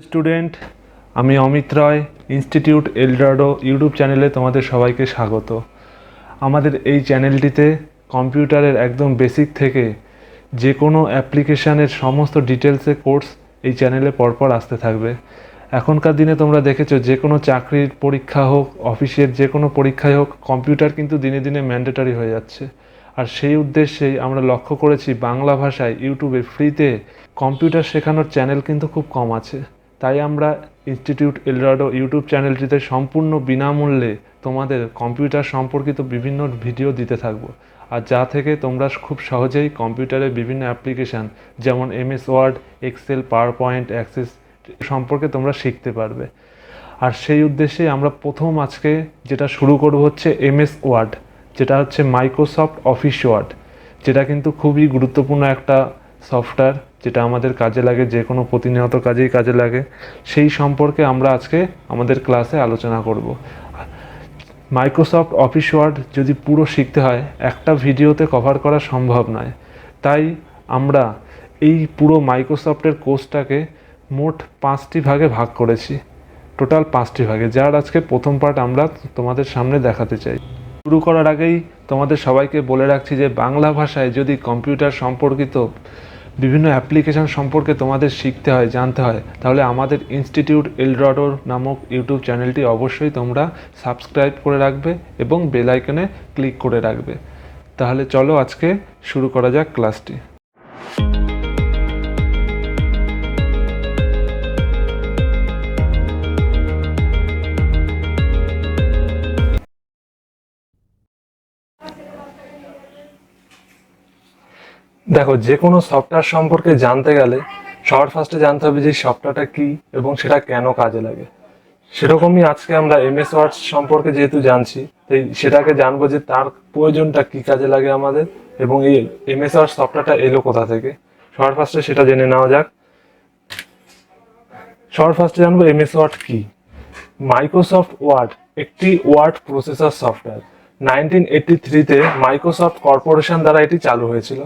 Student, আমি অমিত রয়, institute Eldorado YouTube চ্যানেলে তোমাদের সবাইকে স্বাগত। আমাদের এই চ্যানেলটিতে কম্পিউটারের একদম বেসিক থেকে যে কোনো অ্যাপ্লিকেশানের সমস্ত ডিটেলসে কোর্স এই চ্যানেলে পরপর আসতে থাকবে। এখনকার দিনে তোমরা দেখেছো যে কোনো চাকরির পরীক্ষা হোক, অফিসের যে কোনো পরীক্ষায় হোক, কম্পিউটার কিন্তু দিনে দিনে ম্যান্ডেটরি হয়ে যাচ্ছে। আর সেই উদ্দেশ্যেই আমরা লক্ষ্য করেছি বাংলা ভাষায় ইউটিউবে ফ্রিতে কম্পিউটার শেখানোর চ্যানেল কিন্তু খুব কম আছে। তাই আমরা ইনস্টিটিউট এলডোরাডো ইউটিউব চ্যানেলটিতে সম্পূর্ণ বিনামূল্যে তোমাদের কম্পিউটার সম্পর্কিত বিভিন্ন ভিডিও দিতে থাকবো, আর যা থেকে তোমরা খুব সহজেই কম্পিউটারের বিভিন্ন অ্যাপ্লিকেশান যেমন MS Word, Excel, PowerPoint, Access সম্পর্কে তোমরা শিখতে পারবে। আর সেই উদ্দেশ্যে আমরা প্রথম আজকে যেটা শুরু করব হচ্ছে MS ওয়ার্ড, যেটা হচ্ছে মাইক্রোসফট অফিস ওয়ার্ড, যেটা কিন্তু খুবই গুরুত্বপূর্ণ একটা সফটওয়্যার, যেটা আমাদের কাজে লাগে, যে কোনো প্রতিনিয়ত কাজেই কাজে লাগে। সেই সম্পর্কে আমরা আজকে আমাদের ক্লাসে আলোচনা করব। মাইক্রোসফট অফিস ওয়ার্ড যদি পুরো শিখতে হয় একটা ভিডিওতে কভার করা সম্ভব নয়, তাই আমরা এই পুরো মাইক্রোসফটের কোর্সটাকে মোট 5টি ভাগে ভাগ করেছি, টোটাল 5টি ভাগে, যার আজকে প্রথম পার্ট আমরা তোমাদের সামনে দেখাতে চাই। শুরু করার আগেই তোমাদের সবাইকে বলে রাখছি যে বাংলা ভাষায় যদি কম্পিউটার সম্পর্কিত বিভিন্ন অ্যাপ্লিকেশান সম্পর্কে তোমাদের শিখতে হয়, জানতে হয়, তাহলে আমাদের ইনস্টিটিউট এলডোরাডো নামক ইউটিউব চ্যানেলটি অবশ্যই তোমরা সাবস্ক্রাইব করে রাখবে এবং বেল আইকনে ক্লিক করে রাখবে। তাহলে চলো আজকে শুরু করা যাক ক্লাসটি। দেখো, যে কোনো সফটওয়্যার সম্পর্কে জানতে গেলে সবার ফার্স্টে জানতে হবে যে সফটওয়্যারটা কী এবং সেটা কেন কাজে লাগে। সেরকমই আজকে আমরা MS ওয়ার্ড সম্পর্কে যেহেতু জানছি, তাই সেটাকে জানবো যে তার প্রয়োজনটা কী কাজে লাগে আমাদের, এবং এই MS ওয়ার্ড সফটওয়্যারটা এলো কোথা থেকে। সবার ফার্স্টে সেটা জেনে নেওয়া যাক। সবার ফার্স্টে জানবো MS ওয়ার্ড কী। মাইক্রোসফট ওয়ার্ড একটি ওয়ার্ড প্রসেসর সফটওয়্যার। 1983-তে মাইক্রোসফট কর্পোরেশন দ্বারা এটি চালু হয়েছিল।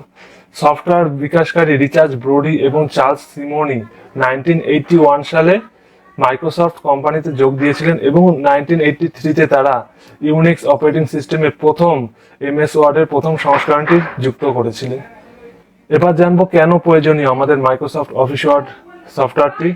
সফটওয়্যার বিকাশকারী রিচার্ড ব্রোডি এবং চার্লস সিমোনি 1981 সালে মাইক্রোসফট কোম্পানিতে যোগ দিয়েছিলেন এবং 1983-তে তারা ইউনিক্স অপারেটিং সিস্টেমে প্রথম MS ওয়ার্ডের প্রথম সংস্করণটি যুক্ত করেছিলেন। এবার জানবো কেন প্রয়োজনীয় আমাদের মাইক্রোসফট অফিস ওয়ার্ড সফটওয়্যারটি।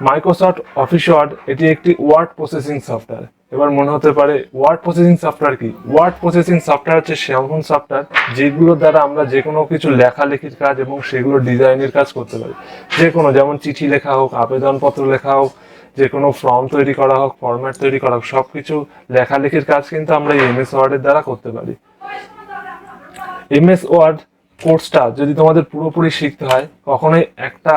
মাইক্রোসফট অফিস ওয়ার্ড এটি একটি ওয়ার্ড প্রসেসিং সফটওয়্যার। এবার মনে হতে পারে ওয়ার্ড প্রসেসিং সফটওয়্যার কি? ওয়ার্ড প্রসেসিং সফটওয়্যার হচ্ছে সেমন সফটওয়্যার যেগুলোর দ্বারা আমরা যে কোনো কিছু লেখালেখির কাজ এবং সেগুলো ডিজাইনের কাজ করতে পারি। যে কোনো, যেমন চিঠি লেখা হোক, আবেদনপত্র লেখা হোক, যে কোনো ফর্ম তৈরি করা হোক, ফরম্যাট তৈরি করা হোক, সব কিছু লেখালেখির কাজ কিন্তু আমরা এই MS ওয়ার্ডের দ্বারা করতে পারি। MS ওয়ার্ড কোর্সটা যদি তোমাদের পুরোপুরি শিখতে হয়, কখনোই একটা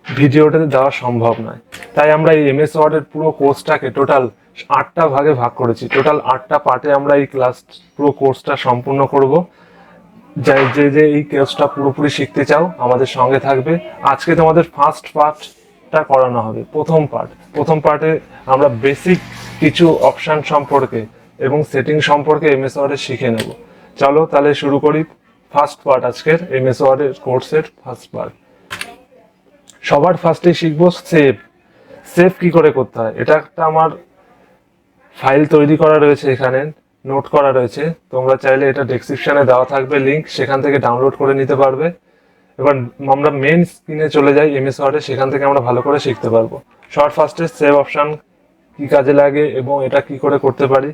ভিডিওটাতে দেওয়া সম্ভব নয়। তাই আমরা এই MS ওয়ার্ডের পুরো কোর্সটাকে টোটাল 8টা ভাগে ভাগ করেছি। টোটাল 8টা পার্টে আমরা এই পুরো কোর্সটা সম্পূর্ণ করব। যে এই কোর্সটা পুরোপুরি শিখতে চাও আমাদের সঙ্গে থাকবে। আজকে তোমাদের ফার্স্ট পার্টটা করানো হবে। প্রথম পার্টে আমরা বেসিক কিছু অপশন সম্পর্কে এবং সেটিং সম্পর্কে MS ওয়ার্ডে শিখে নেব। চলো তাহলে শুরু করি ফার্স্ট পার্ট, আজকের MS ওয়ার্ডের কোর্সের ফার্স্ট পার্ট। সবার ফার্স্টে শিখবো সেভ কি করে করতে হয়। এটা একটা আমার ফাইল তৈরি করা রয়েছে, এখানে নোট করা রয়েছে। তোমরা চাইলে এটা ডেসক্রিপশনে দেওয়া থাকবে লিংক, সেখান থেকে ডাউনলোড করে নিতে পারবে। এবার আমরা মেন স্ক্রিনে চলে যাই MS ওয়ার্ডে, সেখান থেকে আমরা ভালো করে শিখতে পারবো। সবার ফার্স্টে সেভ অপশন কি কাজে লাগে এবং এটা কি করে করতে পারি।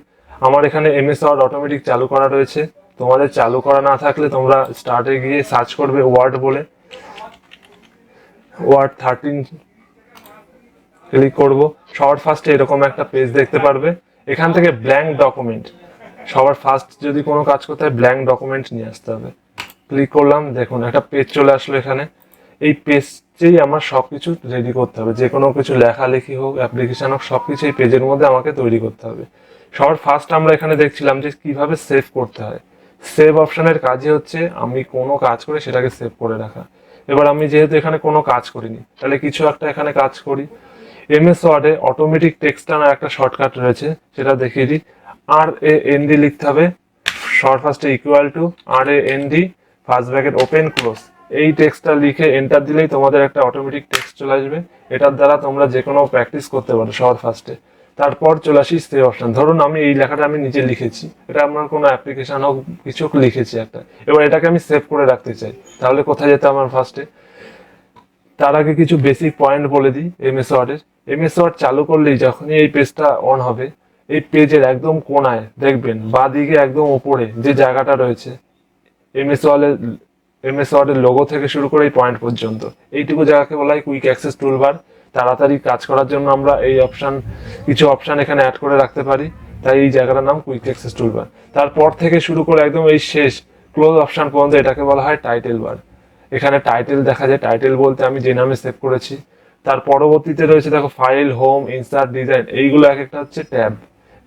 আমার এখানে MS ওয়ার্ড অটোমেটিক চালু করা রয়েছে। তোমাদের চালু করা না থাকলে তোমরা স্টার্টে গিয়ে সার্চ করবে ওয়ার্ড বলে, ওয়ার্ড 13 ক্লিক করব। সবার ফার্স্টে এরকম একটা পেজ দেখতে পারবে। এখান থেকে ব্ল্যাঙ্ক ডকুমেন্ট, সবার ফার্স্ট যদি কোনো কাজ করতে হয় ব্ল্যাঙ্ক ডকুমেন্ট নিয়ে আসতে হবে। ক্লিক করলাম, দেখুন একটা পেজ চলে আসলো এখানে। এই পেজেই আমার সবকিছু রেডি করতে হবে, যে কোনো কিছু লেখালেখি হোক, অ্যাপ্লিকেশন হোক, সবকিছু এই পেজের মধ্যে আমাকে তৈরি করতে হবে। সবার ফার্স্ট আমরা এখানে দেখছিলাম যে কিভাবে সেভ করতে হয়। সেভ অপশনের কাজই হচ্ছে আমি কোনো কাজ করে সেটাকে সেভ করে রাখা। এবার আমি যেহেতু এখানে কোনো কাজ করিনি, তাহলে কিছু একটা এখানে কাজ করি। MS ওয়ার্ডে অটোমেটিক টেক্সট টানার একটা শর্টকাট রয়েছে, সেটা দেখিয়ে দিই। RAND লিখতে হবে। শর্ট ফার্স্টে equal to RAND first bracket open close এই টেক্সটটা লিখে এন্টার দিলেই তোমাদের একটা অটোমেটিক টেক্সট চলে আসবে। এটার দ্বারা তোমরা যে কোনো প্র্যাকটিস করতে পারো সবার ফার্স্টে। তারপর চলে আসি সেভ অপশন। ধরুন আমি এই লেখাটা আমি নিজে লিখেছি, এটা আমার কোনো অ্যাপ্লিকেশন হোক কিছু লিখেছি একটা, এবার এটাকে আমি সেভ করে রাখতে চাই, তাহলে কোথায় যেতে আমার ফার্স্টে? তার আগে কিছু বেসিক পয়েন্ট বলে দিই এমএস ওয়ার্ডের। এমএস ওয়ার্ড চালু করলেই যখনই এই পেজটা অন হবে, এই পেজের একদম কোনায় দেখবেন বাঁ দিকে একদম উপরে যে জায়গাটা রয়েছে এমএস ওয়ার্ডের লোগো থেকে শুরু করে এই পয়েন্ট পর্যন্ত, এইটুকু জায়গাকে বলা হয় কুইক অ্যাক্সেস টুলবার। তাড়াতাড়ি কাজ করার জন্য আমরা এই কিছু অপশন এখানে অ্যাড করে রাখতে পারি, তাই এই জায়গাটার নাম কুইক অ্যাক্সেস টুলবার। তারপর থেকে শুরু করে একদম এই শেষ ক্লোজ অপশন পর্যন্ত এটাকে বলা হয় টাইটেল বার। এখানে টাইটেল দেখা যায়, টাইটেল বলতে আমি যে নামে সেভ করেছি। তার পরবর্তীতে রয়েছে দেখো ফাইল, হোম, ইনসার্ট, ডিজাইন, এইগুলো এক একটা হচ্ছে ট্যাব।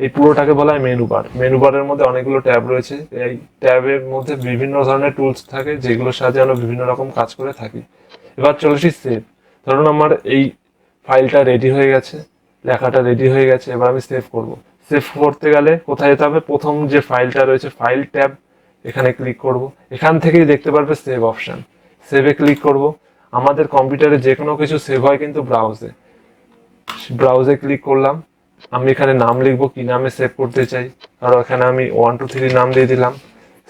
এই পুরোটাকে বলা হয় মেনু বার। মেনু বারের মধ্যে অনেকগুলো ট্যাব রয়েছে, এই ট্যাবের মধ্যে বিভিন্ন ধরনের টুলস থাকে যেগুলোর সাহায্যে আমরা বিভিন্ন রকম কাজ করে থাকি। এবার চলেছি সেভ। ধরুন আমার এই ফাইলটা রেডি হয়ে গেছে, লেখাটা রেডি হয়ে গেছে, এবার আমি সেভ করব। সেভ করতে গেলে কোথায় যেতে হবে? প্রথম যে ফাইলটা রয়েছে ফাইল ট্যাব, এখানে ক্লিক করব। এখান থেকেই দেখতে পারবে সেভ অপশন, সেভে ক্লিক করব। আমাদের কম্পিউটারে যে কোনো কিছু সেভ হয় কিন্তু ব্রাউজে। ব্রাউজে ক্লিক করলাম, আমি এখানে নাম লিখবো, কি নামে সেভ করতে চাই। আর এখানে আমি 1 2 3 নাম দিয়ে দিলাম।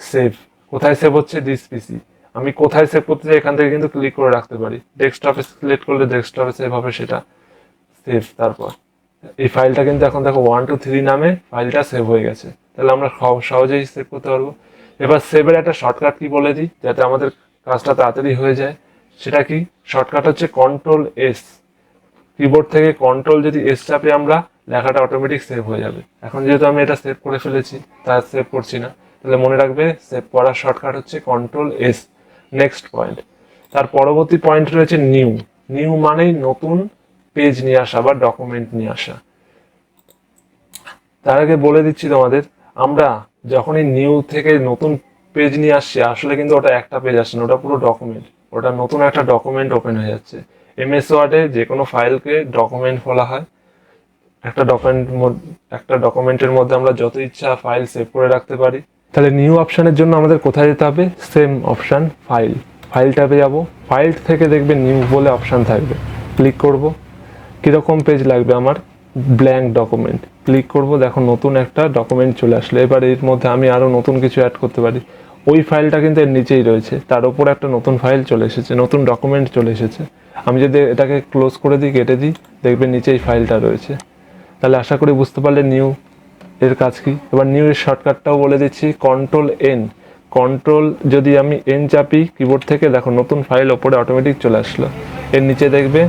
সেভ, কোথায় সেভ হচ্ছে? দিস পিসি। আমি কোথায় সেভ করতে চাই এখান থেকে কিন্তু ক্লিক করে রাখতে পারি। ডেস্কটপে সিলেক্ট করলে ডেস্কটপে সেভ হবে, সেটা সেভ। তারপর এই ফাইলটা কিন্তু এখন দেখো 1 2 3 নামে ফাইলটা সেভ হয়ে গেছে, তাহলে আমরা সহজেই সেভ করতে পারবো। এবার সেভের একটা শর্টকাট কি বলে দিই, যাতে আমাদের কাজটা তাড়াতাড়ি হয়ে যায়। সেটা কি? শর্টকাট হচ্ছে কন্ট্রোল-S। কিবোর্ড থেকে কন্ট্রোল যদি এস চাপে আমরা, লেখাটা অটোমেটিক সেভ হয়ে যাবে। এখন যেহেতু আমি এটা সেভ করে ফেলেছি, তা সেভ করছি না, তাহলে মনে রাখবে সেভ করার শর্টকাট হচ্ছে কন্ট্রোল-S। নেক্সট পয়েন্ট, তার পরবর্তী পয়েন্ট রয়েছে নিউ। নিউ মানেই নতুন পেজ নিয়ে আসা বা ডকুমেন্ট নিয়ে আসা। তার আগে বলে দিচ্ছি তোমাদের, আমরা যখনই নিউ থেকে নতুন পেজ নিয়ে আসছি, আসলে কিন্তু ওটা একটা পেজ আসছে না, ওটা পুরো ডকুমেন্ট। ওটা নতুন একটা ডকুমেন্ট ওপেন হয়ে যাচ্ছে। এমএস ওয়ার্ডে যে কোনো ফাইলকে ডকুমেন্ট বলা হয়। একটা ডকুমেন্টের মধ্যে আমরা যত ইচ্ছা ফাইল সেভ করে রাখতে পারি। তাহলে নিউ অপশনের জন্য আমাদের কোথায় যেতে হবে? Same option, file. ফাইল ট্যাবে যাব, ফাইল থেকে দেখবে নিউ বলে অপশন থাকবে, ক্লিক করব। কীরকম পেজ লাগবে আমার? Blank document. ক্লিক করব, দেখো নতুন একটা ডকুমেন্ট চলে আসলো। এবার এর মধ্যে আমি আরও নতুন কিছু অ্যাড করতে পারি। ওই ফাইলটা কিন্তু এর নিচেই রয়েছে, তার উপর একটা নতুন ফাইল চলে এসেছে, নতুন ডকুমেন্ট চলে এসেছে। আমি যদি এটাকে ক্লোজ করে দিই, কেটে দিই, দেখবে নিচেই ফাইলটা রয়েছে। তাহলে আশা করি বুঝতে পারলে নিউ এর কাজ কি। এবার নিউ এর শর্টকাটটাও বলে দিচ্ছি, কন্ট্রোল-N। কন্ট্রোল যদি আমি এন চাপি কিবোর্ড থেকে, দেখো নতুন ফাইল ওপরে অটোমেটিক চলে আসলো। এর নিচে দেখবে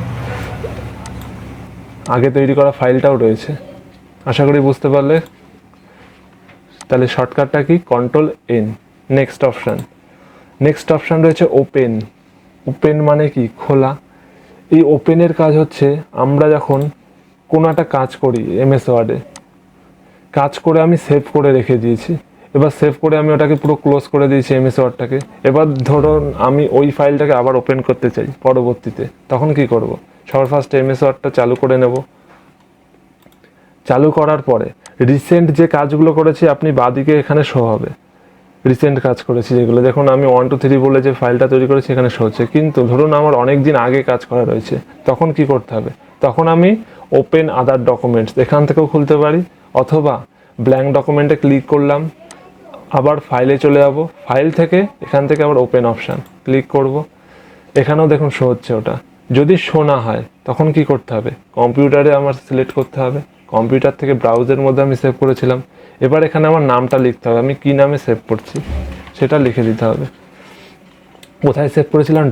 আগে তৈরি করা ফাইলটাও রয়েছে। আশা করি বুঝতে পারলে। তাহলে শর্টকাটটা কি? কন্ট্রোল-N। নেক্সট অপশান রয়েছে ওপেন। ওপেন মানে কি? খোলা। এই ওপেনের কাজ হচ্ছে, আমরা যখন কোনো একটা কাজ করি এমএস ওয়ার্ডে, কাজ করে আমি সেভ করে রেখে দিয়েছি, এবার সেভ করে আমি ওটাকে পুরো ক্লোজ করে দিয়েছি এমএস ওয়ার্ডটাকে। এবার ধরুন আমি ওই ফাইলটাকে আবার ওপেন করতে চাই পরবর্তীতে, তখন কি করব? সবার ফার্স্ট এমএস ওয়ার্ডটা চালু করে নেব। চালু করার পরে রিসেন্ট যে কাজগুলো করেছি আপনি বাঁদিকে এখানে শো হবে। রিসেন্ট কাজ করেছি যেগুলো, দেখুন আমি 1 2 3 বলে যে ফাইলটা তৈরি করেছি এখানে শো হচ্ছে। কিন্তু ধরুন আমার অনেক দিন আগে কাজ করা রয়েছে, তখন কি করতে হবে? তখন আমি ওপেন আদার ডকুমেন্টস এখান থেকেও খুলতে পারি, অথবা ব্ল্যাঙ্ক ডকুমেন্টে ক্লিক করলাম, আবার ফাইলে চলে যাব, ফাইল থেকে এখান থেকে আবার ওপেন অপশান ক্লিক করব। এখানেও দেখুন শো হচ্ছে। ওটা যদি শো না হয় তখন কি করতে হবে? কম্পিউটারে আমার সিলেক্ট করতে হবে, কম্পিউটার থেকে ব্রাউজের মধ্যে আমি সেভ করেছিলাম। এবার এখানে আমার নামটা লিখতে হবে, আমি কি নামে সেভ করছি সেটা লিখে দিতে হবে। কোথায় সেভ করেছিলাম?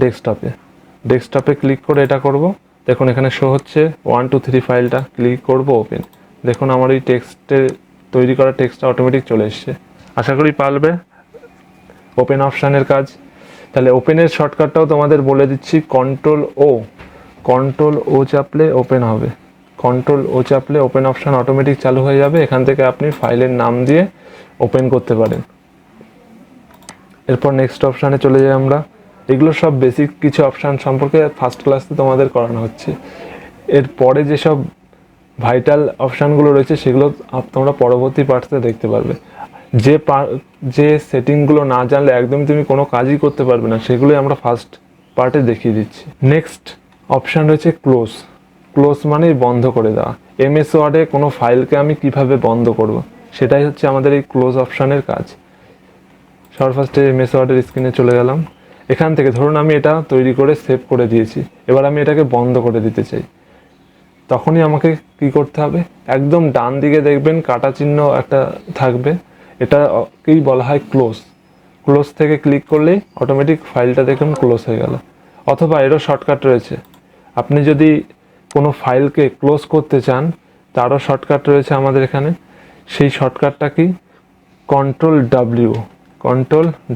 ডেস্কটপে ক্লিক করে এটা করব। দেখুন এখানে শো হচ্ছে 1 2 3 ফাইলটা, ক্লিক করব ওপেন। দেখুন আমার এই তৈরি করা টেক্সটটা অটোমেটিক চলে এসছে। আশা করি পারবে ওপেন অপশানের কাজ। তাহলে ওপেনের শর্টকাটটাও তোমাদের বলে দিচ্ছি, কন্ট্রোল ও চাপলে ওপেন হবে। কন্ট্রোল-O চাপলে ওপেন অপশান অটোমেটিক চালু হয়ে যাবে। এখান থেকে আপনি ফাইলের নাম দিয়ে ওপেন করতে পারেন। এরপর নেক্সট অপশানে চলে যাই আমরা। এগুলো সব বেসিক কিছু অপশান সম্পর্কে ফার্স্ট ক্লাসে তোমাদের করানো হচ্ছে। এরপরে যেসব ভাইটাল অপশানগুলো রয়েছে সেগুলো তোমরা পরবর্তী পার্টসে দেখতে পারবে। যে সেটিংগুলো না জানলে একদমই তুমি কোনো কাজই করতে পারবে না, সেগুলোই আমরা ফার্স্ট পার্টে দেখিয়ে দিচ্ছি। নেক্সট অপশান রয়েছে ক্লোজ। ক্লোজ মানে বন্ধ করে দেওয়া। এমএস ওয়ার্ডে কোনো ফাইলকে আমি কিভাবে বন্ধ করব, সেটাই হচ্ছে আমাদের এই ক্লোজ অপশানের কাজ। সবার ফার্স্টে এমএস ওয়ার্ডের স্ক্রিনে চলে গেলাম। এখান থেকে ধরুন আমি এটা তৈরি করে সেভ করে দিয়েছি, এবার আমি এটাকে বন্ধ করে দিতে চাই। তখনই আমাকে কি করতে হবে, একদম ডান দিকে দেখবেন কাটা চিহ্ন একটা থাকবে, এটাকেই বলা হয় ক্লোজ। ক্লোজ থেকে ক্লিক করলেই অটোমেটিক ফাইলটা দেখুন ক্লোজ হয়ে গেল। অথবা এরও শর্টকাট রয়েছে, আপনি যদি কোনো ফাইলকে ক্লোজ করতে চান তারও শর্টকাট রয়েছে আমাদের এখানে। সেই শর্টকাটটা কি, কন্ট্রোল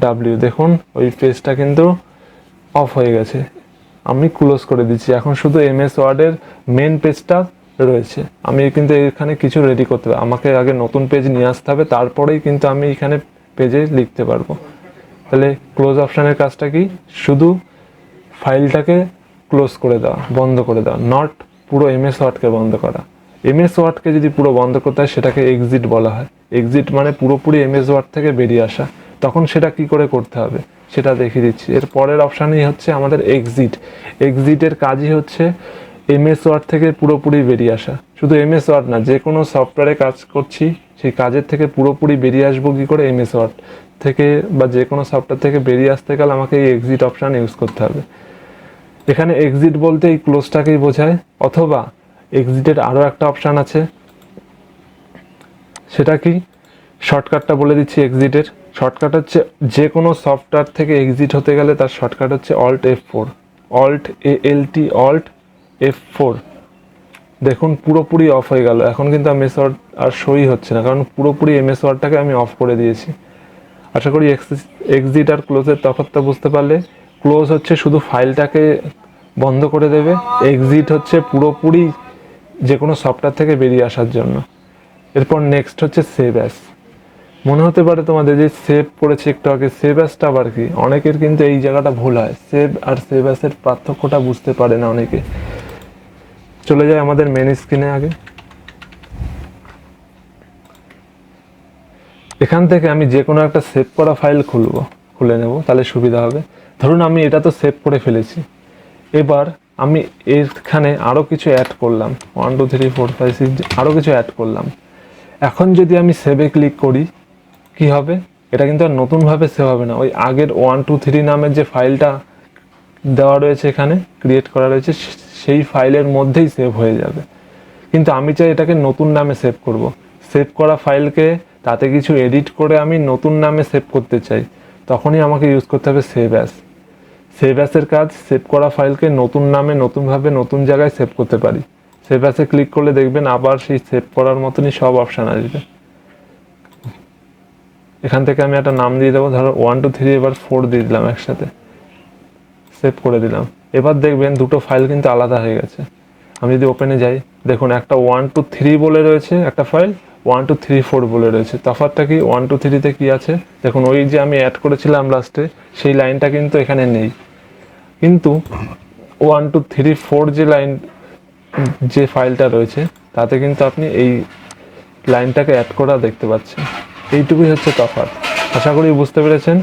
ডাব্লিউ। দেখুন ওই পেজটা কিন্তু অফ হয়ে গেছে, আমি ক্লোজ করে দিচ্ছি। এখন শুধু এমএস ওয়ার্ডের মেন পেজটা রয়েছে। আমি কিন্তু এখানে কিছু রেডি করতে হবে, আমাকে আগে নতুন পেজ নিয়ে আসতে হবে, তারপরেই কিন্তু আমি এখানে পেজে লিখতে পারবো। তাহলে ক্লোজ অপশানের কাজটা কি, শুধু ফাইলটাকে ক্লোজ করে দেওয়া, বন্ধ করে দেওয়া, নট পুরো এমএস ওয়ার্ডকে বন্ধ করা। এমএস ওয়ার্ডকে যদি পুরো বন্ধ করতে হয় সেটাকে এক্সিট বলা হয়। এক্সিট মানে পুরোপুরি এমএস ওয়ার্ড থেকে বেরিয়ে আসা। তখন সেটা কি করে করতে হবে সেটা দেখিয়ে দিচ্ছি। এর পরের অপশানই হচ্ছে আমাদের এক্সিট। এক্সিটের কাজই হচ্ছে এমএস ওয়ার্ড থেকে পুরোপুরি বেরিয়ে আসা। শুধু এমএস ওয়ার্ড না, যে কোনো সফটওয়্যারে কাজ করছি সেই কাজের থেকে পুরোপুরি বেরিয়ে আসবো কী করে, এমএস ওয়ার্ড থেকে বা যে কোনো সফটওয়্যার থেকে বেরিয়ে আসতে গেলে আমাকে এই এক্সিট অপশান ইউজ করতে হবে। এখানে এক্সিট বলতে এই ক্লোজটাকেই বোঝায়। অথবা এক্সিটের আরও একটা অপশান আছে, সেটা কি, শর্টকাটটা বলে দিচ্ছি। এক্সিটের শর্টকাট হচ্ছে, যে কোনো সফটওয়্যার থেকে এক্সিট হতে গেলে তার শর্টকাট হচ্ছে অল্ট F4। Alt F4। দেখুন পুরোপুরি অফ হয়ে গেল। এখন কিন্তু এমএস ওয়ার্ড আর সই হচ্ছে না, কারণ পুরোপুরি এমএস ওয়ার্ডটাকে আমি অফ করে দিয়েছি। আশা করি এক্সিট আর ক্লোজের তফাৎটা বুঝতে পারলে। ক্লোজ হচ্ছে শুধু ফাইলটাকে বন্ধ করে দেবে, এক্সিট হচ্ছে পুরোপুরি যে কোনো সফটওয়্যার থেকে বেরিয়ে আসার জন্য। এরপর নেক্সট হচ্ছে সেভ অ্যাস। মনে হতে পারে তোমাদের যে সেভ করেছি একটু আগে, সেভ অ্যাসটা আবার কি, অনেকের কিন্তু এই জায়গাটা ভুল হয়, সেভ আর সেভ অ্যাসের পার্থক্যটা বুঝতে পারে না অনেকে। চলে যায় আমাদের মেন স্ক্রিনে। আগে এখান থেকে আমি যে কোনো একটা সেভ করা ফাইল খুলে নেব, তাহলে সুবিধা হবে। ধরুন আমি এটা তো সেভ করে ফেলেছি, এবার আমি এখানে আরও কিছু অ্যাড করলাম, 1 2 3 4 5 6 আরও কিছু অ্যাড করলাম। এখন যদি আমি সেভে ক্লিক করি কি হবে, এটা কিন্তু আর নতুনভাবে সেভ হবে না, ওই আগের 1 2 3 নামের যে ফাইলটা দেওয়া রয়েছে এখানে ক্রিয়েট করা রয়েছে সেই ফাইলের মধ্যেই সেভ হয়ে যাবে। কিন্তু আমি চাই এটাকে নতুন নামে সেভ করব। সেভ করা ফাইলকে তাতে কিছু এডিট করে আমি নতুন নামে সেভ করতে চাই, তখনই আমাকে ইউজ করতে হবে সেভ অ্যাস। সেভ অ্যাসের কাজ, সেভ করা ফাইলকে নতুন নামে নতুনভাবে নতুন জায়গায় সেভ করতে পারি। সেভ অ্যাসে ক্লিক করলে দেখবেন আবার সেই সেভ করার মতনই সব অপশান আসবে। এখান থেকে আমি একটা নাম দিয়ে দেবো, ধরো 1 2 3 এবার 4 দিয়ে দিলাম, একসাথে সেভ করে দিলাম। এবার দেখবেন দুটো ফাইল কিন্তু আলাদা হয়ে গেছে। আমি যদি ওপেনে যাই, দেখুন একটা 1 2 3 বলে রয়েছে একটা ফাইল, 1 2 3 4 বলে রয়েছে। তফাৎটা কি, 1 2 3-তে কি আছে দেখুন, ওই যে আমি অ্যাড করেছিলাম লাস্টে সেই লাইনটা কিন্তু এখানে নেই। কিন্তু 1 2 3 4 যে লাইন, যে ফাইলটা রয়েছে তাতে কিন্তু আপনি এই লাইনটাকে অ্যাড করা দেখতে পাচ্ছেন। এইটুকুই হচ্ছে তফাৎ। আশা করি বুঝতে পেরেছেন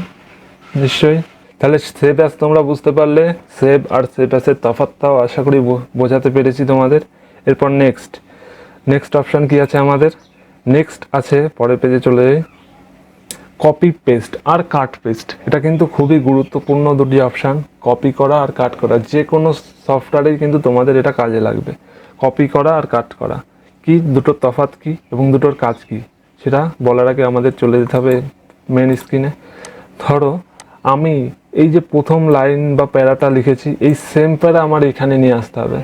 নিশ্চয়ই। তাহলে সেভ অ্যাস তোমরা বুঝতে পারলে, সেভ আর সেভ অ্যাসের তফাৎটাও আশা করি বোঝাতে পেরেছি তোমাদের। এরপর নেক্সট অপশান কি আছে আমাদের, নেক্সট আছে পরের পেজে চলে যাই, কপি পেস্ট আর কাট পেস্ট। এটা কিন্তু খুবই গুরুত্বপূর্ণ দুটি অপশান, কপি করা আর কাট করা। যে কোনো সফটওয়্যারেই কিন্তু তোমাদের এটা কাজে লাগবে। কপি করা আর কাট করা কি, দুটোর তফাৎ কি এবং দুটোর কাজ কি সেটা বলার আগে আমাদের চলে যেতে হবে মেন স্ক্রিনে। ধরো আমি এই যে প্রথম লাইন বা প্যারাটা লিখেছি, এই সেম প্যারা আমার এখানে নিয়ে আসতে হবে।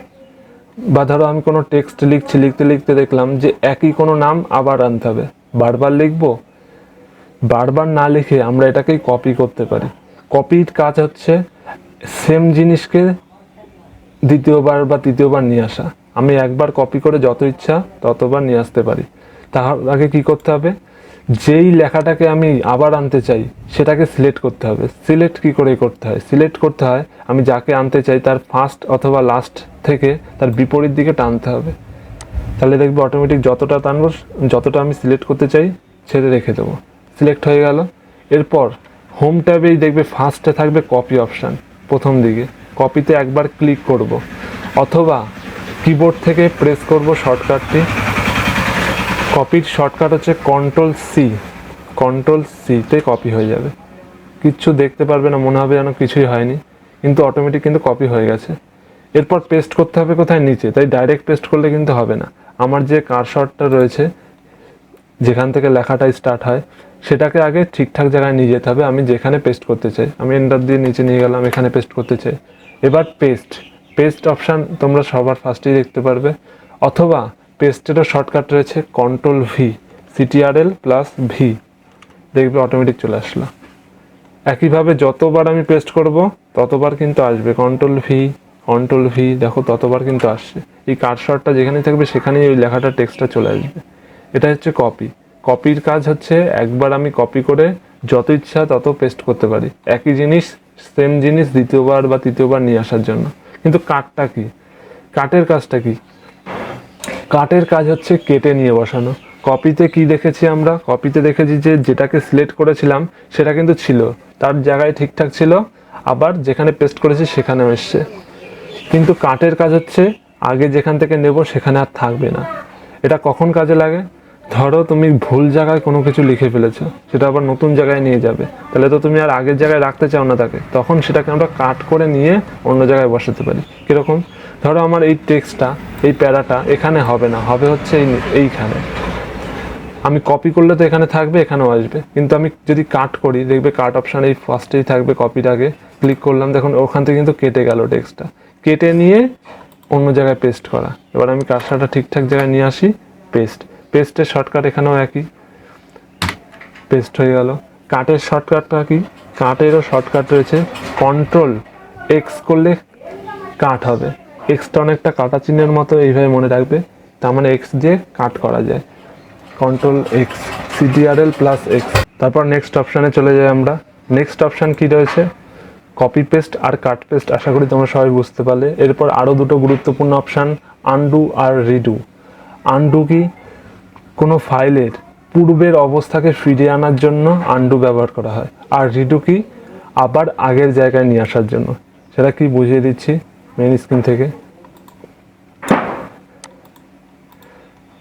বা ধরো আমি কোনো টেক্সট লিখছি, লিখতে লিখতে দেখলাম যে একই কোনো নাম আবার আনতে হবে, বারবার লিখবো, বারবার না লিখে আমরা এটাকেই কপি করতে পারি। কপির কাজ হচ্ছে সেম জিনিসকে দ্বিতীয়বার বা তৃতীয়বার নিয়ে আসা। আমি একবার কপি করে যত ইচ্ছা ততবার নিয়ে আসতে পারি। তার আগে কি করতে হবে, যেই লেখাটাকে আমি আবার আনতে চাই সেটাকে সিলেক্ট করতে হবে। সিলেক্ট কি করে করতে হয়, সিলেক্ট করতে হয় আমি যাকে আনতে চাই তার ফার্স্ট অথবা লাস্ট থেকে তার বিপরীত দিকে টানতে হবে। তাহলে দেখবো অটোমেটিক যতটা টানবো, যতটা আমি সিলেক্ট করতে চাই ছেড়ে রেখে দেবো, সিলেক্ট হয়ে গেল। এরপর হোম ট্যাবেই দেখবে ফার্স্টে থাকবে কপি অপশান, প্রথম দিকে কপিতে একবার ক্লিক করব, অথবা কিবোর্ড থেকে প্রেস করব শর্টকাটটি। কপির শর্টকাট হচ্ছে কন্ট্রোল সিতে কপি হয়ে যাবে। কিচ্ছু দেখতে পারবে না, মনে হবে যেন কিছুই হয়নি, কিন্তু অটোমেটিক কিন্তু কপি হয়ে গেছে। এরপর পেস্ট করতে হবে কোথায়? নিচে। তাই ডাইরেক্ট পেস্ট করলে কিন্তু হবে না, আমার যে কারসরটা রয়েছে যেখান থেকে লেখাটা স্টার্ট হয় সেটাকে আগে ঠিকঠাক জায়গায় নিয়ে যেতে হবে। আমি যেখানে পেস্ট করতে চাই, আমি এন্টার দিয়ে নিচে নিয়ে গেলাম, এখানে পেস্ট করতে চাই। এবার পেস্ট অপশান তোমরা সবার ফার্স্টেই দেখতে পারবে, অথবা পেস্টেরও শর্টকাট রয়েছে কন্ট্রোল ভি, CTRL+V, দেখবে অটোমেটিক চলে আসলো। একইভাবে যতবার আমি পেস্ট করব ততবার কিন্তু আসবে কন্ট্রোল ভি, দেখো ততবার কিন্তু আসছে। এই কারসরটা যেখানেই থাকবে সেখানেই ওই লেখাটা টেক্সটটা চলে আসবে। এটা হচ্ছে কপির কাজ হচ্ছে একবার আমি কপি করে যত ইচ্ছা তত পেস্ট করতে পারি, একই জিনিস সেম জিনিস দ্বিতীয়বার বা তৃতীয়বার নিয়ে আসার জন্য। কিন্তু কাটটা কি? কাটের কাজটা কি? কাটের কাজ হচ্ছে কেটে নিয়ে বসানো। কপিতে কি দেখেছি আমরা? কপিতে দেখেছি যে যেটাকে সিলেক্ট করেছিলাম সেটা কিন্তু ছিল, তার জায়গায় ঠিকঠাক ছিল, আবার যেখানে পেস্ট করেছি সেখানেও এসছে। কিন্তু কাটের কাজ হচ্ছে আগে যেখান থেকে নেব সেখানে আর থাকবে না। এটা কখন কাজে লাগে? ধরো তুমি ভুল জায়গায় কোনো কিছু লিখে ফেলেছো, সেটা আবার নতুন জায়গায় নিয়ে যাবে, তাহলে তো তুমি আর আগের জায়গায় রাখতে চাও না তাকে, তখন সেটাকে আমরা কাট করে নিয়ে অন্য জায়গায় বসাতে পারি। কীরকম? ধরো আমার এই টেক্সটটা, এই প্যারাটা এখানে হবে না, হবে হচ্ছে এইখানে। আমি কপি করলে তো এখানে থাকবে, এখানেও আসবে, কিন্তু আমি যদি কাট করি দেখবে কাট অপশান এই ফার্স্টেই থাকবে, কপির আগে ক্লিক করলাম, দেখুন ওখান থেকে কিন্তু কেটে গেল টেক্সটটা। কেটে নিয়ে অন্য জায়গায় পেস্ট করা। এবার আমি কার্সারটা ঠিকঠাক জায়গায় নিয়ে আসি, পেস্টের শর্টকাট এখানেও একই, পেস্ট হয়ে গেল। কাটের শর্টকাটটা কি? কাটেরও শর্টকাট রয়েছে Ctrl+X করলে কাট হবে। এক্সটা অনেকটা কাটা চিহ্নের মতো, এইভাবে মনে রাখবে, তার মানে এক্স দিয়ে কাট করা যায়। Ctrl+X, CTRL+X। তারপর নেক্সট অপশানে চলে যাই আমরা। নেক্সট অপশান কি রয়েছে? কপি পেস্ট আর কাট পেস্ট। আশা করি তোমরা সবাই বুঝতে পারলে। এরপর আরও দুটো গুরুত্বপূর্ণ অপশান, আনডু আর রিডু। আনডু কি? কোনো ফাইলের পূর্বের অবস্থাকে ফিরিয়ে আনার জন্য আনডু ব্যবহার করা হয়। আর রিডু কি? আবার আগের জায়গায় নিয়ে আসার জন্য। সেটা কি বুঝিয়ে দিচ্ছি মেইন স্ক্রিন থেকে।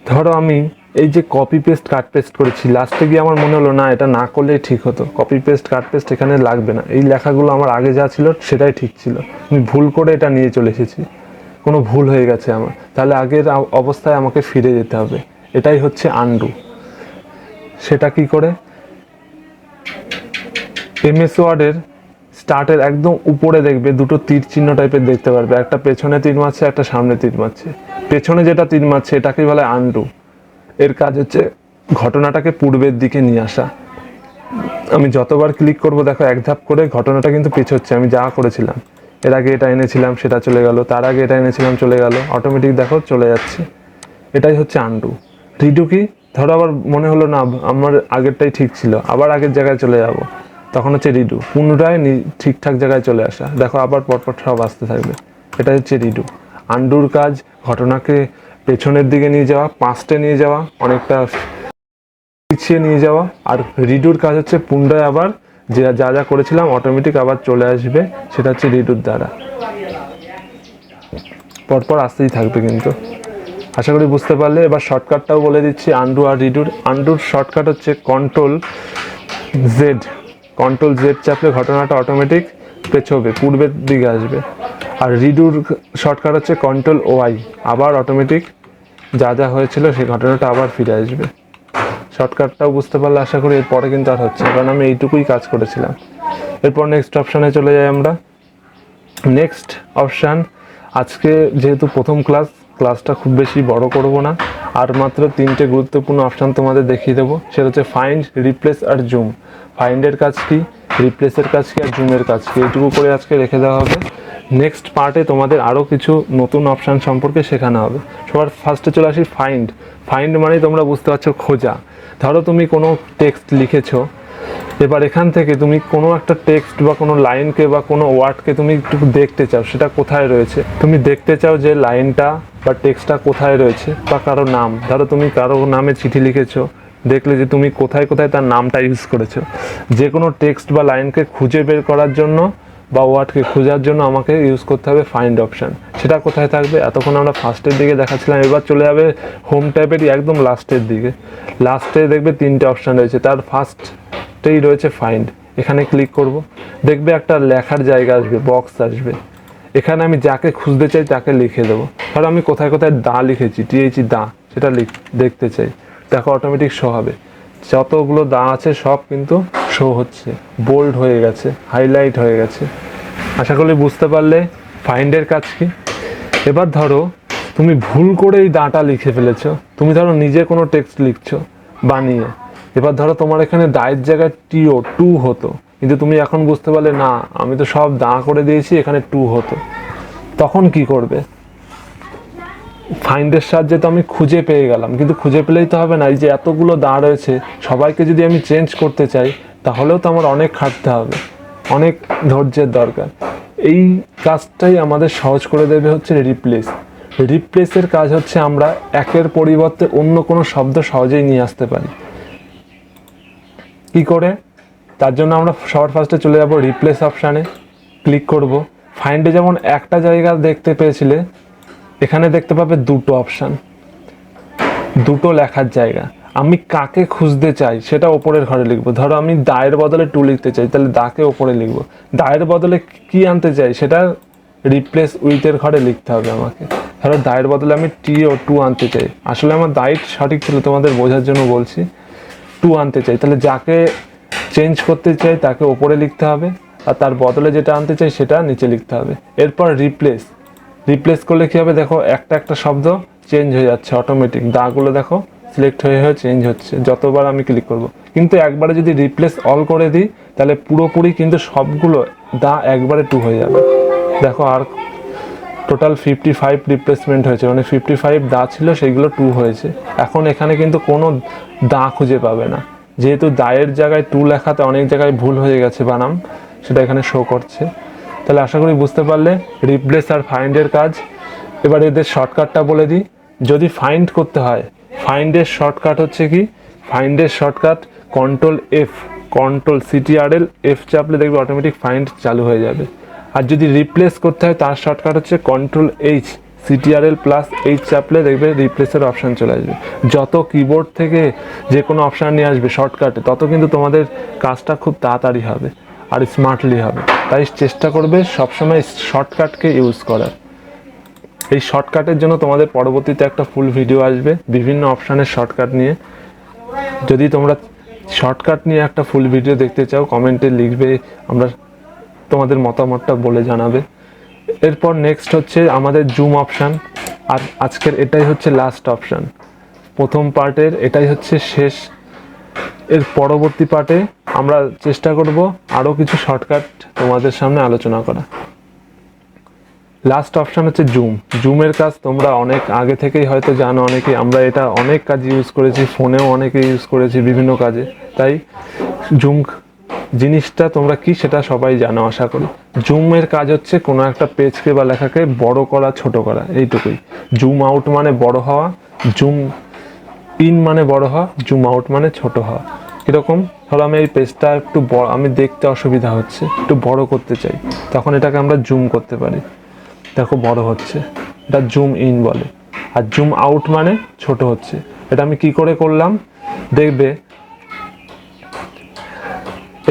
ধরো আমি এই যে কপি পেস্ট কাট পেস্ট করেছি, লাস্টে গিয়ে আমার মনে হলো না এটা না করলেই ঠিক হতো, কপি পেস্ট কাট পেস্ট এখানে লাগবে না, এই লেখাগুলো আমার আগে যা ছিল সেটাই ঠিক ছিল, আমি ভুল করে এটা নিয়ে চলে এসেছি, কোনো ভুল হয়ে গেছে আমার, তাহলে আগের অবস্থায় আমাকে ফিরে যেতে হবে। এটাই হচ্ছে আনডু। সেটা কি করে? MS ওয়ার্ডের স্টার্টের একদম উপরে দেখবে দুটো তীর চিহ্ন টাইপের দেখতে পারবে, একটা পেছনে তীর মারছে, একটা সামনে তীর মারছে। পেছনে যেটা তীর মারছে এটাকেই বলে আনডু। এর কাজ হচ্ছে ঘটনাটাকে পূর্বের দিকে নিয়ে আসা। আমি যতবার ক্লিক করব দেখো এক ধাপ করে ঘটনাটা কিন্তু পেছোচ্ছে, আমি যা করেছিলাম, এর আগে এটা এনেছিলাম সেটা চলে গেল, তার আগে এটা এনেছিলাম চলে গেল, অটোমেটিক দেখো চলে যাচ্ছে। এটাই হচ্ছে আনডু। রিডু কি? ধরো আবার মনে হলো না আমার আগেরটাই ঠিক ছিল, আবার আগের জায়গায় চলে যাব, তখন হচ্ছে রিডু। পুনরায় ঠিকঠাক জায়গায় চলে আসা, দেখো আবার পরপর সব আসতে থাকবে, এটা হচ্ছে রিডু। আনডুর কাজ ঘটনাকে পেছনের দিকে নিয়ে যাওয়া, পাস্টে নিয়ে যাওয়া, অনেকটা পিছিয়ে নিয়ে যাওয়া। আর রিডুর কাজ হচ্ছে পুনরায় আবার যা যা করেছিলাম অটোমেটিক আবার চলে আসবে, সেটা হচ্ছে রিডুর দ্বারা। পরপর আসতেই থাকবে কিন্তু। আশা করি বুঝতে পারলে। এবার শর্টকাটটাও বলে দিচ্ছি আনডু আর রিডুর। আনডুর শর্টকাট হচ্ছে Ctrl+Z চাপলে ঘটনাটা অটোমেটিক পেছবে, পূর্বের দিকে আসবে। আর রিডুর শর্টকাট হচ্ছে Ctrl+Y, আবার অটোমেটিক যা যা হয়েছিল সেই ঘটনাটা আবার ফিরে আসবে। শর্টকাটটাও বুঝতে পারলে আশা করি। এরপরে কিন্তু আর হচ্ছে, কারণ আমি এইটুকুই কাজ করেছিলাম। এরপর নেক্সট অপশানে চলে যাই আমরা। নেক্সট অপশান, আজকে যেহেতু প্রথম ক্লাসটা খুব বেশি বড় করব না, আর মাত্র 3টে গুরুত্বপূর্ণ অপশান তোমাদের দেখিয়ে দেবো। সেটা হচ্ছে ফাইন্ড, রিপ্লেস আর জুম। ফাইন্ডের কাজ কি, রিপ্লেসের কাজ কি, আর জুমের কাজ কি, এইটুকু করে আজকে রেখে দেওয়া হবে। নেক্সট পার্টে তোমাদের আরও কিছু নতুন অপশান সম্পর্কে শেখানো হবে। সবার ফার্স্টে চলে আসি ফাইন্ড মানে তোমরা বুঝতে পারছো খোঁজা। ধরো তুমি কোনো টেক্সট লিখেছো, এবার এখান থেকে তুমি কোনো একটা টেক্সট বা কোনো লাইনকে বা কোনো ওয়ার্ডকে তুমি একটু দেখতে চাও সেটা কোথায় রয়েছে, তুমি দেখতে চাও যে লাইনটা বা টেক্সটটা কোথায় রয়েছে, বা কারো নাম, ধরো তুমি কারো নামে চিঠি লিখেছো, দেখলে যে তুমি কোথায় কোথায় তার নামটা ইউজ করেছো। যে কোনো টেক্সট বা লাইনকে খুঁজে বের করার জন্য বা ওয়ার্ডকে খোঁজার জন্য আমাকে ইউজ করতে হবে ফাইন্ড অপশান। সেটা কোথায় থাকবে? এতক্ষণ আমরা ফার্স্টের দিকে দেখাচ্ছিলাম, এবার চলে যাবে হোম ট্যাবেরই একদম লাস্টের দিকে। লাস্টে দেখবে 3টে অপশান রয়েছে, তার ফার্স্টেই রয়েছে ফাইন্ড। এখানে ক্লিক করব, দেখবে একটা লেখার জায়গা আসবে, বক্স আসবে। এখানে আমি যাকে খুঁজতে চাই তাকে লিখে দেবো। ধরো আমি কোথায় কোথায় দা লিখেছি, টিএইচি দা, সেটা দেখতে চাই, দেখো অটোমেটিক শো হবে। যতগুলো দা আছে সব কিন্তু শো হচ্ছে, বোল্ড হয়ে গেছে, হাইলাইট হয়ে গেছে। আশা করি বুঝতে পারলে ফাইন্ডের কাজ কি। এবার ধরো তুমি ভুল করে এই দাটা লিখে ফেলেছো, তুমি ধরো নিজে কোনো টেক্সট লিখছো বানিয়ে, এবার ধরো তোমার এখানে দায়ের জায়গায় টু হতো, কিন্তু তুমি এখন বুঝতে পারলে না আমি তো সব দা করে দিয়েছি, এখানে টু হতো। তখন কি করবে? ফাইন্ডের সাহায্যে তো আমি খুঁজে পেয়ে গেলাম, কিন্তু খুঁজে পেলেই তো হবে না, এই যে এতগুলো দা রয়েছে সবাইকে যদি আমি চেঞ্জ করতে চাই তাহলেও তো আমার অনেক খাটতে হবে, অনেক ধৈর্যের দরকার। এই কাজটাই আমাদের সহজ করে দেবে হচ্ছে রিপ্লেসের কাজ হচ্ছে আমরা একের পরিবর্তে অন্য কোনো শব্দ সহজেই নিয়ে আসতে পারি। কি করে? তার জন্য আমরা সবার ফার্স্টে চলে যাব রিপ্লেস অপশানে, ক্লিক করব। ফাইন্ডে যেমন একটা জায়গা দেখতে পেয়েছিলে, এখানে দেখতে পাবে দুটো অপশান, দুটো লেখার জায়গা। আমি কাকে খুঁজতে চাই সেটা ওপরের ঘরে লিখবো। ধরো আমি দায়ের বদলে টু লিখতে চাই, তাহলে দাকে ওপরে লিখবো। দায়ের বদলে কি আনতে চাই সেটা রিপ্লেস উইথের ঘরে লিখতে হবে আমাকে। ধরো দায়ের বদলে আমি টু আনতে চাই, আসলে আমার দায়ের সঠিক ছিল, তোমাদের বোঝার জন্য বলছি। টু আনতে চাই, তাহলে যাকে চেঞ্জ করতে চাই তাকে ওপরে লিখতে হবে, আর তার বদলে যেটা আনতে চাই সেটা নিচে লিখতে হবে। এরপর রিপ্লেস করলে কী হবে? দেখো একটা একটা শব্দ চেঞ্জ হয়ে যাচ্ছে অটোমেটিক, দাগুলো দেখো সিলেক্ট হয়ে চেঞ্জ হচ্ছে যতবার আমি ক্লিক করব। কিন্তু একবারে যদি রিপ্লেস অল করে দিই তাহলে পুরোপুরি কিন্তু সবগুলো দা একবারে টু হয়ে যাবে। দেখো আর টোটাল 55 রিপ্লেসমেন্ট হয়েছে, মানে 55 দা ছিল সেইগুলো টু হয়েছে। এখন এখানে কিন্তু কোনো দা খুঁজে পাবে না, যেহেতু দায়ের জায়গায় টু লেখাতে অনেক জায়গায় ভুল হয়ে গেছে বানাম, সেটা এখানে শো করছে। তাহলে আশা করি বুঝতে পারলে রিপ্লেস আর ফাইন্ডের কাজ। এবার এদের শর্টকাটটা বলে দিই। যদি ফাইন্ড করতে হয়, ফাইন্ডের শর্টকাট হচ্ছে কি? ফাইন্ডের শর্টকাট CTRL F চাপলে দেখবে অটোমেটিক ফাইন্ড চালু হয়ে যাবে। আর যদি রিপ্লেস করতে হয় তার শর্টকাট হচ্ছে CTRL+H চাপলে দেখবে রিপ্লেসের অপশান চলে আসবে। যত কিবোর্ড থেকে যে কোনো অপশান নিয়ে আসবে শর্টকাটে, তত কিন্তু তোমাদের কাজটা খুব তাড়াতাড়ি হবে আর স্মার্টলি হবে। তাই চেষ্টা করবে সবসময় শর্টকাটকে ইউজ করার। এই শর্টকাটের জন্য তোমাদের পরবর্তীতে একটা ফুল ভিডিও আসবে বিভিন্ন অপশানের শর্টকাট নিয়ে। যদি তোমরা শর্টকাট নিয়ে একটা ফুল ভিডিও দেখতে চাও কমেন্টে লিখবে, আমরা তোমাদের মতামতটা বলে জানাবে। এরপর নেক্সট হচ্ছে আমাদের জুম অপশান, আর আজকের এটাই হচ্ছে লাস্ট অপশান। প্রথম পার্টের এটাই হচ্ছে শেষ। এর পরবর্তী পার্টে আমরা চেষ্টা করব আরও কিছু শর্টকাট তোমাদের সামনে আলোচনা করা। লাস্ট অপশান হচ্ছে জুমের কাজ তোমরা অনেক আগে থেকেই হয়তো জানো অনেকে, আমরা এটা অনেক কাজে ইউজ করেছি, ফোনেও অনেকে ইউজ করেছি বিভিন্ন কাজে। তাই জুম জিনিসটা তোমরা কি সেটা সবাই জানো আশা করি। জুমের কাজ হচ্ছে কোনো একটা পেজকে বা লেখাকে বড় করা ছোট করা, এইটুকুই। জুম আউট মানে বড় হওয়া, জুম ইন মানে বড় হওয়া, জুম আউট মানে ছোট হওয়া। এরকম ধরো আমি এই পেজটা একটু বড়, আমি দেখতে অসুবিধা হচ্ছে, একটু বড় করতে চাই, তখন এটাকে আমরা জুম করতে পারি, দেখো বড় হচ্ছে, এটা জুম ইন বলে। আর জুম আউট মানে ছোট হচ্ছে। এটা আমি কি করে করলাম দেখবে,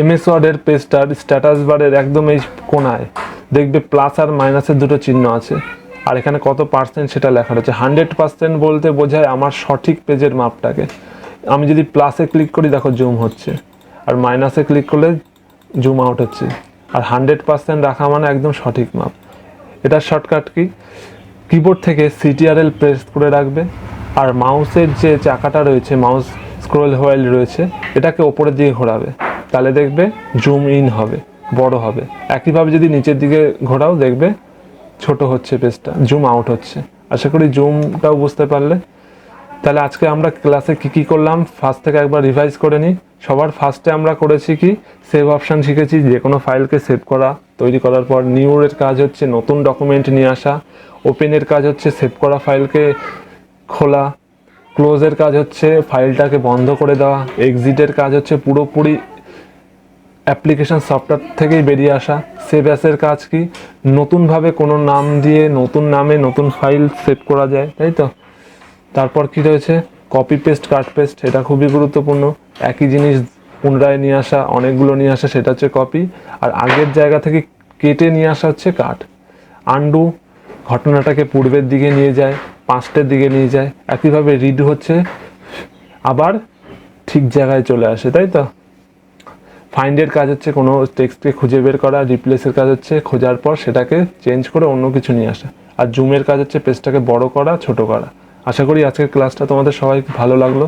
MS ওয়ার্ডের পেজটার স্ট্যাটাস বারের একদম এই কোনায় দেখবে প্লাস আর মাইনাসের দুটো চিহ্ন আছে, আর এখানে কত পার্সেন্ট সেটা লেখা রয়েছে। 100% বলতে বোঝায় আমার সঠিক পেজের মাপটাকে। আমি যদি প্লাসে ক্লিক করি দেখো জুম হচ্ছে, আর মাইনাসে ক্লিক করলে জুম আউট হচ্ছে। আর 100% রাখা মানে একদম সঠিক মাপ। এটার শর্টকাট কি? কিবোর্ড থেকে CTRL প্রেস করে রাখবে, আর মাউসের যে চাকাটা রয়েছে, মাউস স্ক্রল হুইল রয়েছে, এটাকে ওপরের দিকে ঘোরাবে, তাহলে দেখবে জুম ইন হবে, বড় হবে। একইভাবে যদি নিচের দিকে ঘোরাও দেখবে ছোট হচ্ছে পেজটা, জুম আউট হচ্ছে। আশা করি জুমটাও বুঝতে পারলে। তাহলে আজকে আমরা ক্লাসে কি করলাম ফার্স্ট থেকে একবার রিভাইজ করে নিই। সবার ফার্স্টে আমরা করেছি কি, সেভ অপশান শিখেছি, যে কোনো ফাইলকে সেভ করা। তৈরি করার পর নিউর কাজ হচ্ছে নতুন ডকুমেন্ট নিয়ে আসা, ওপেনের কাজ হচ্ছে সেভ করা ফাইলকে খোলা, ক্লোজের কাজ হচ্ছে ফাইলটাকে বন্ধ করে দেওয়া, এক্সিটের কাজ হচ্ছে পুরোপুরি অ্যাপ্লিকেশন সফটওয়্যার থেকেই বেরিয়ে আসা। সেভ অ্যাসের কাজ কি, নতুনভাবে কোনো নাম দিয়ে নতুন নামে নতুন ফাইল সেভ করা যায়, তাই তো। তারপর কি রয়েছে, কপি পেস্ট কাট পেস্ট, এটা খুবই গুরুত্বপূর্ণ। একই জিনিস পুনরায় নিয়ে আসা, অনেকগুলো নিয়ে আসা, সেটা হচ্ছে কপি। আর আগের জায়গা থেকে কেটে নিয়ে আসা হচ্ছে কাট। আনডু ঘটনাটাকে পূর্বের দিকে নিয়ে যায়, পাস্টের দিকে নিয়ে যায়। একইভাবে রিড হচ্ছে আবার ঠিক জায়গায় চলে আসে, তাই তো। ফাইন্ডের কাজ হচ্ছে কোনো টেক্সটকে খুঁজে বের করা, রিপ্লেসের কাজ হচ্ছে খোঁজার পর সেটাকে চেঞ্জ করে অন্য কিছু নিয়ে আসা, আর জুমের কাজ হচ্ছে পেজটাকে বড় করা, ছোট করা। আশা করি আজকের ক্লাসটা তোমাদের সবাই ভালো লাগলো।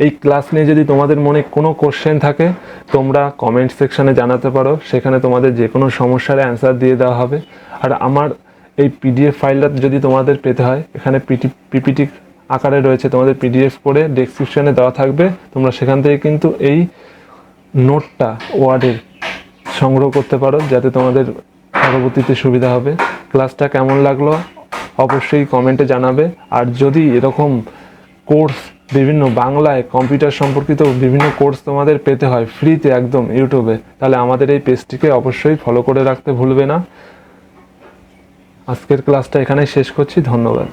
এই ক্লাস নিয়ে যদি তোমাদের মনে কোনো কোশ্চেন থাকে তোমরা কমেন্ট সেকশানে জানাতে পারো, সেখানে তোমাদের যে কোনো সমস্যার অ্যান্সার দিয়ে দেওয়া হবে। আর আমার এই পিডিএফ ফাইলটা যদি তোমাদের পেতে হয়, এখানে পিপিটি আকারে রয়েছে, তোমাদের পিডিএফ করে ডেসক্রিপশনে দেওয়া থাকবে, তোমরা সেখান থেকে কিন্তু এই নোটটা ওয়ার্ডের সংগ্রহ করতে পারো, যাতে তোমাদের পরবর্তীতে সুবিধা হবে। ক্লাসটা কেমন লাগলো অবশ্যই কমেন্টে জানাবে। আর যদি এরকম কোর্স, বিভিন্ন বাংলায় কম্পিউটার সম্পর্কিত বিভিন্ন কোর্স তোমাদের পেতে হয় ফ্রিতে একদম ইউটিউবে, তাহলে আমাদের এই পেজটিকে অবশ্যই ফলো করে রাখতে ভুলবে না। আজকের ক্লাসটা এখানেই শেষ করছি, ধন্যবাদ।